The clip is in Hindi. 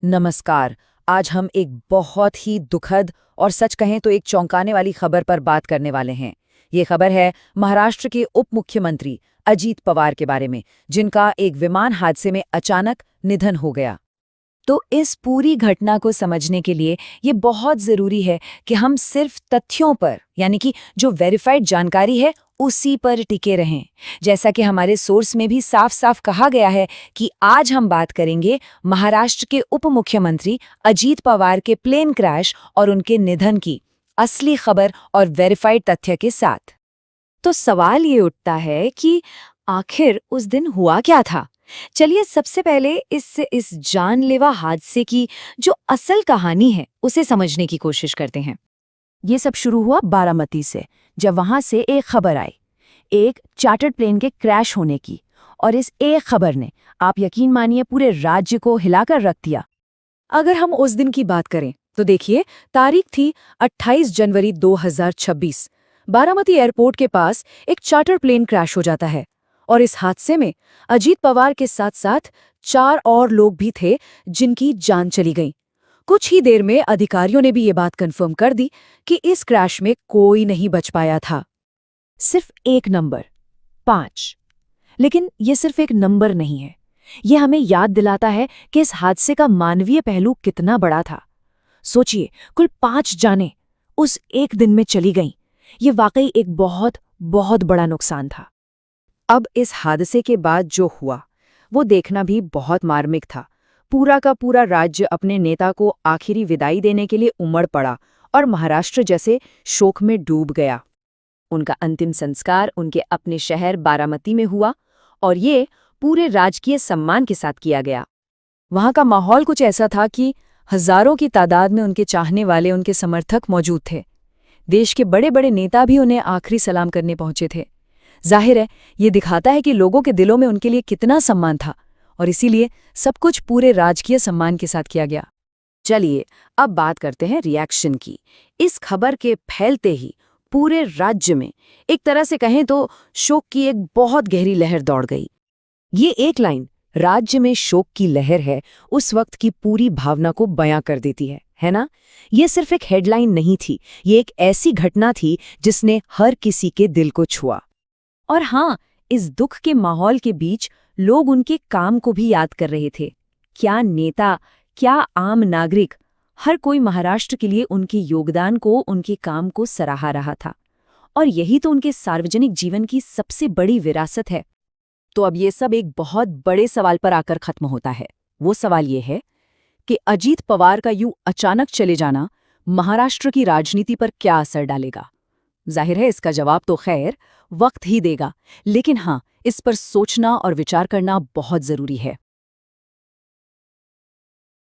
नमस्कार। आज हम एक बहुत ही दुखद और सच कहें तो एक चौंकाने वाली खबर पर बात करने वाले हैं। ये खबर है महाराष्ट्र के उप मुख्यमंत्री अजीत पवार के बारे में, जिनका एक विमान हादसे में अचानक निधन हो गया। तो इस पूरी घटना को समझने के लिए ये बहुत ज़रूरी है कि हम सिर्फ तथ्यों पर, यानी कि जो वेरीफाइड जानकारी है उसी पर टिके रहें। जैसा कि हमारे सोर्स में भी साफ साफ कहा गया है कि आज हम बात करेंगे महाराष्ट्र के उप मुख्यमंत्री अजीत पवार के प्लेन क्रैश और उनके निधन की असली खबर और वेरीफाइड तथ्य के साथ। तो सवाल ये उठता है कि आखिर उस दिन हुआ क्या था। चलिए सबसे पहले इस जानलेवा हादसे की जो असल कहानी है उसे समझने की कोशिश करते हैं। ये सब शुरू हुआ बारामती से, जब वहां से एक खबर आई, एक चार्टर्ड प्लेन के क्रैश होने की। और इस एक खबर ने, आप यकीन मानिए, पूरे राज्य को हिलाकर रख दिया। अगर हम उस दिन की बात करें तो देखिए, तारीख थी 28 जनवरी 2026। बारामती एयरपोर्ट के पास एक चार्टर प्लेन क्रैश हो जाता है और इस हादसे में अजीत पवार के साथ साथ 4 और लोग भी थे जिनकी जान चली गई। कुछ ही देर में अधिकारियों ने भी ये बात कंफर्म कर दी कि इस क्रैश में कोई नहीं बच पाया था। सिर्फ एक नंबर, 5। लेकिन ये सिर्फ एक नंबर नहीं है, ये हमें याद दिलाता है कि इस हादसे का मानवीय पहलू कितना बड़ा था। सोचिए, कुल 5 जानें उस एक दिन में चली गईं। ये वाकई एक बहुत बहुत बड़ा नुकसान था। अब इस हादसे के बाद जो हुआ वो देखना भी बहुत मार्मिक था। पूरा का पूरा राज्य अपने नेता को आखिरी विदाई देने के लिए उमड़ पड़ा और महाराष्ट्र जैसे शोक में डूब गया। उनका अंतिम संस्कार उनके अपने शहर बारामती में हुआ और ये पूरे राजकीय सम्मान के साथ किया गया। वहां का माहौल कुछ ऐसा था कि हजारों की तादाद में उनके चाहने वाले, उनके समर्थक मौजूद थे। देश के बड़े बड़े नेता भी उन्हें आखिरी सलाम करने पहुंचे थे। जाहिर है, ये दिखाता है कि लोगों के दिलों में उनके लिए कितना सम्मान था और इसीलिए सब कुछ पूरे राजकीय सम्मान के साथ किया गया। चलिए अब बात करते हैं रिएक्शन की। इस खबर के फैलते ही पूरे राज्य में, एक तरह से कहें तो, शोक की एक बहुत गहरी लहर दौड़ गई। ये एक लाइन, राज्य में शोक की लहर है, उस वक्त की पूरी भावना को बयां कर देती है ना? ये सिर्फ एक हेडलाइन नहीं थी, ये एक ऐसी घटना थी जिसने हर किसी के दिल को छुआ। और हाँ, इस दुख के माहौल के बीच लोग उनके काम को भी याद कर रहे थे। क्या नेता, क्या आम नागरिक, हर कोई महाराष्ट्र के लिए उनके योगदान को, उनके काम को सराहा रहा था। और यही तो उनके सार्वजनिक जीवन की सबसे बड़ी विरासत है। तो अब ये सब एक बहुत बड़े सवाल पर आकर खत्म होता है। वो सवाल ये है कि अजीत पवार का यूं अचानक चले जाना महाराष्ट्र की राजनीति पर क्या असर डालेगा। जाहिर है, इसका जवाब तो खैर वक्त ही देगा, लेकिन हाँ, इस पर सोचना और विचार करना बहुत जरूरी है।